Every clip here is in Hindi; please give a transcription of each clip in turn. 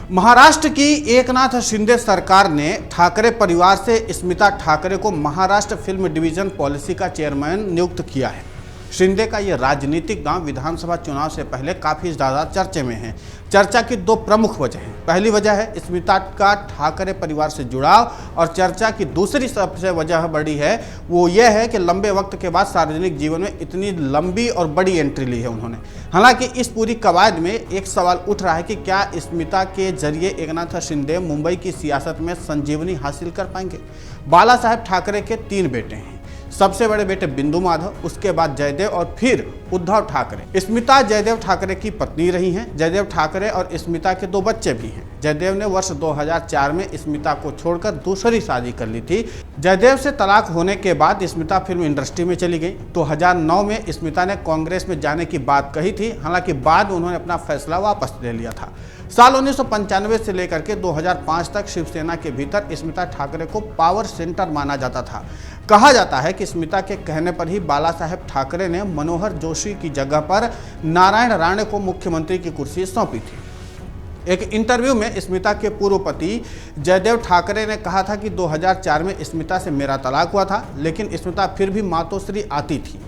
महाराष्ट्र की एकनाथ शिंदे सरकार ने ठाकरे परिवार से स्मिता ठाकरे को महाराष्ट्र फिल्म डिवीजन पॉलिसी का चेयरमैन नियुक्त किया है। शिंदे का ये राजनीतिक गांव विधानसभा चुनाव से पहले काफी ज्यादा चर्चे में है। चर्चा की दो प्रमुख वजह हैं। पहली वजह है स्मिता का ठाकरे परिवार से जुड़ाव, और चर्चा की दूसरी सबसे वजह बड़ी है वो ये है कि लंबे वक्त के बाद सार्वजनिक जीवन में इतनी लंबी और बड़ी एंट्री ली है उन्होंने। हालांकि इस पूरी कवायद में एक सवाल उठ रहा है कि क्या स्मिता के जरिए एकनाथ शिंदे मुंबई की सियासत में संजीवनी हासिल कर पाएंगे। बाला साहेब ठाकरे के 3 बेटे हैं। सबसे बड़े बेटे बिंदु माधव, उसके बाद जयदेव और फिर उद्धव ठाकरे। स्मिता जयदेव ठाकरे की पत्नी रही हैं। जयदेव ठाकरे और स्मिता के 2 बच्चे भी हैं। जयदेव ने वर्ष 2004 में स्मिता को छोड़कर दूसरी शादी कर ली थी। जयदेव से तलाक होने के बाद स्मिता फिल्म इंडस्ट्री में चली गई। 2009 में स्मिता ने कांग्रेस में जाने की बात कही थी, हालांकि बाद उन्होंने अपना फैसला वापस ले लिया था। साल 1995 से लेकर के 2005 तक शिवसेना के भीतर स्मिता ठाकरे को पावर सेंटर माना जाता था। कहा जाता है कि स्मिता के कहने पर ही बाला साहेब ठाकरे ने मनोहर जोशी की जगह पर नारायण राणे को मुख्यमंत्री की कुर्सी सौंपी थी। एक इंटरव्यू में स्मिता के पूर्व पति जयदेव ठाकरे ने कहा था कि 2004 में स्मिता से मेरा तलाक हुआ था, लेकिन स्मिता फिर भी मातोश्री आती थी।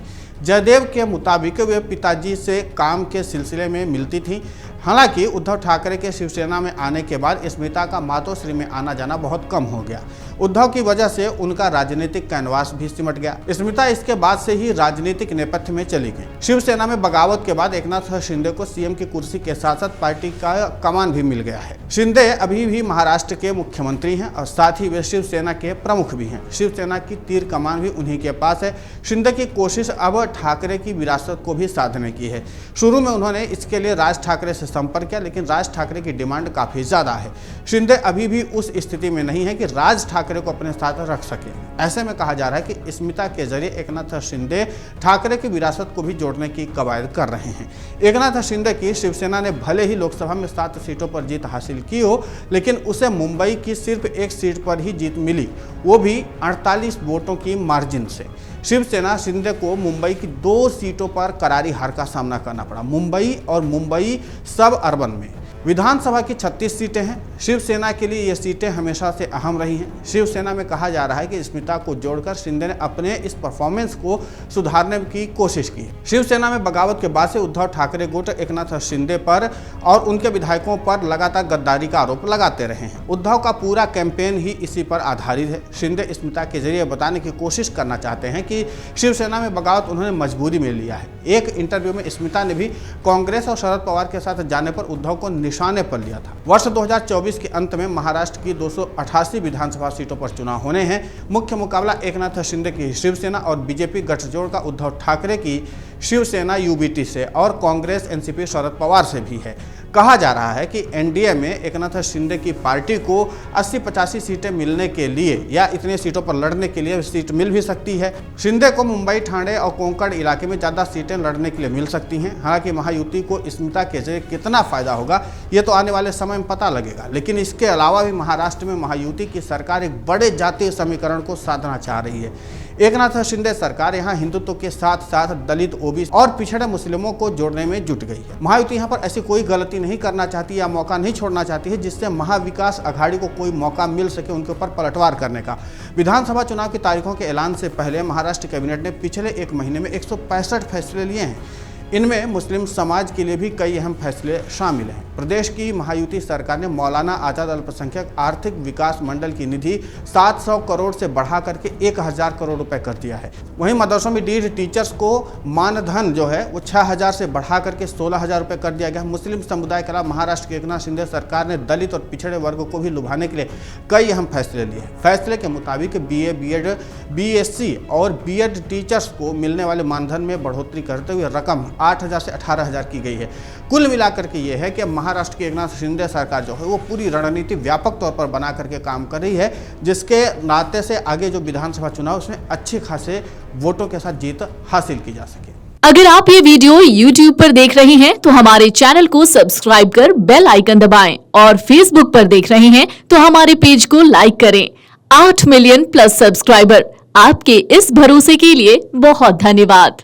जयदेव के मुताबिक वे पिताजी से काम के सिलसिले में मिलती थी। हालांकि उद्धव ठाकरे के शिवसेना में आने के बाद स्मिता का मातोश्री में आना जाना बहुत कम हो गया। उद्धव की वजह से उनका राजनीतिक कैनवास भी सिमट गया। स्मिता इसके बाद से ही राजनीतिक नेपथ्य में चली गई। शिवसेना में बगावत के बाद एकनाथ शिंदे को सीएम की कुर्सी के साथ साथ पार्टी का कमान भी मिल गया है। शिंदे अभी भी महाराष्ट्र के मुख्यमंत्री हैं और साथ ही वे शिवसेना के प्रमुख भी हैं। शिवसेना की तीर कमान भी उन्हीं के पास है। शिंदे की कोशिश अब ठाकरे की विरासत को भी साधने की है। शुरू में उन्होंने इसके लिए राज ठाकरे से संपर्क किया, लेकिन राज ठाकरे की डिमांड काफी ज्यादा है। शिंदे अभी भी उस स्थिति में नहीं है कि राज ठाकरे को अपने साथ रख सके। ऐसे में कहा जा रहा है कि स्मिता के जरिए एकनाथ शिंदे ठाकरे की विरासत को भी जोड़ने की कवायद कर रहे हैं। एकनाथ शिंदे की शिवसेना ने भले ही लोकसभा में 7 सीटों पर जीत हासिल की हो, लेकिन उसे मुंबई की सिर्फ 1 सीट पर ही जीत मिली, वो भी 48 वोटों की मार्जिन से। शिवसेना शिंदे को मुंबई की 2 सीटों पर करारी हार का सामना करना पड़ा, मुंबई और मुंबई सब अर्बन में। विधानसभा की 36 सीटें हैं। शिवसेना के लिए ये सीटें हमेशा से अहम रही हैं। शिवसेना में कहा जा रहा है कि स्मिता को जोड़कर शिंदे ने अपने इस परफॉर्मेंस को सुधारने की कोशिश की। शिवसेना में बगावत के बाद से उद्धव ठाकरे गुट एकनाथ शिंदे पर और उनके विधायकों पर लगातार गद्दारी का आरोप लगाते रहे हैं। उद्धव का पूरा कैंपेन ही इसी पर आधारित है। शिंदे स्मिता के जरिए बताने की कोशिश करना चाहते हैं कि शिवसेना में बगावत उन्होंने मजबूरी में लिया है। एक इंटरव्यू में स्मिता ने भी कांग्रेस और शरद पवार के साथ जाने पर उद्धव को निशाने पर लिया था। वर्ष 2024 के अंत में महाराष्ट्र की 288 विधानसभा सीटों पर चुनाव होने हैं। मुख्य मुकाबला एकनाथ शिंदे की शिवसेना और बीजेपी गठजोड़ का उद्धव ठाकरे की शिवसेना यूबीटी से और कांग्रेस एनसीपी शरद पवार से भी है। कहा जा रहा है कि एनडीए में एकनाथ शिंदे की पार्टी को 80-85 सीटें मिलने के लिए या इतने सीटों पर लड़ने के लिए सीट मिल भी सकती है। शिंदे को मुंबई, ठाणे और कोंकण इलाके में ज़्यादा सीटें लड़ने के लिए मिल सकती हैं। हालांकि महायुति को स्मिता के जरिए कितना फायदा होगा ये तो आने वाले समय में पता लगेगा, लेकिन इसके अलावा भी महाराष्ट्र में महायुति की सरकार एक बड़े जातीय समीकरण को साधना चाह रही है। एकनाथ शिंदे सरकार यहां हिंदुत्व के साथ साथ दलित, ओबीसी और पिछड़े मुस्लिमों को जोड़ने में जुट गई है। महायुति यहां पर ऐसी कोई गलती नहीं करना चाहती या मौका नहीं छोड़ना चाहती है जिससे महाविकास अघाड़ी को कोई मौका मिल सके उनके ऊपर पलटवार करने का। विधानसभा चुनाव की तारीखों के ऐलान से पहले महाराष्ट्र कैबिनेट ने पिछले 1 महीने में 165 फैसले लिए हैं। इनमें मुस्लिम समाज के लिए भी कई अहम फैसले शामिल हैं। प्रदेश की महायुति सरकार ने मौलाना आजाद अल्पसंख्यक आर्थिक विकास मंडल की निधि 700 करोड़ से बढ़ा करके 1000 करोड़ रुपए कर दिया है। वहीं मदरसों में डीड टीचर्स को मानधन जो है वो 6000 से बढ़ा करके 16000 रुपए कर दिया गया। मुस्लिम समुदाय के अलावा महाराष्ट्र की एकनाथ शिंदे सरकार ने दलित और पिछड़े वर्ग को भी लुभाने के लिए कई अहम फैसले लिए हैं। फैसले के मुताबिक BA, BEd, BSc और BEd टीचर्स को मिलने वाले मानधन में बढ़ोतरी करते हुए रकम 8000 से 18000 की गई है। कुल मिलाकर के ये है कि महाराष्ट्र की एकनाथ शिंदे सरकार जो है वो पूरी रणनीति व्यापक तौर पर बना करके काम कर रही है, जिसके नाते से आगे जो विधानसभा चुनाव उसमें अच्छे खासे वोटों के साथ जीत हासिल की जा सके। अगर आप ये वीडियो YouTube पर देख रहे हैं तो हमारे चैनल को सब्सक्राइब कर बेल आइकन दबाएं, और Facebook पर देख रहे हैं तो हमारे पेज को लाइक करें। 8 मिलियन प्लस सब्सक्राइबर, आपके इस भरोसे के लिए बहुत धन्यवाद।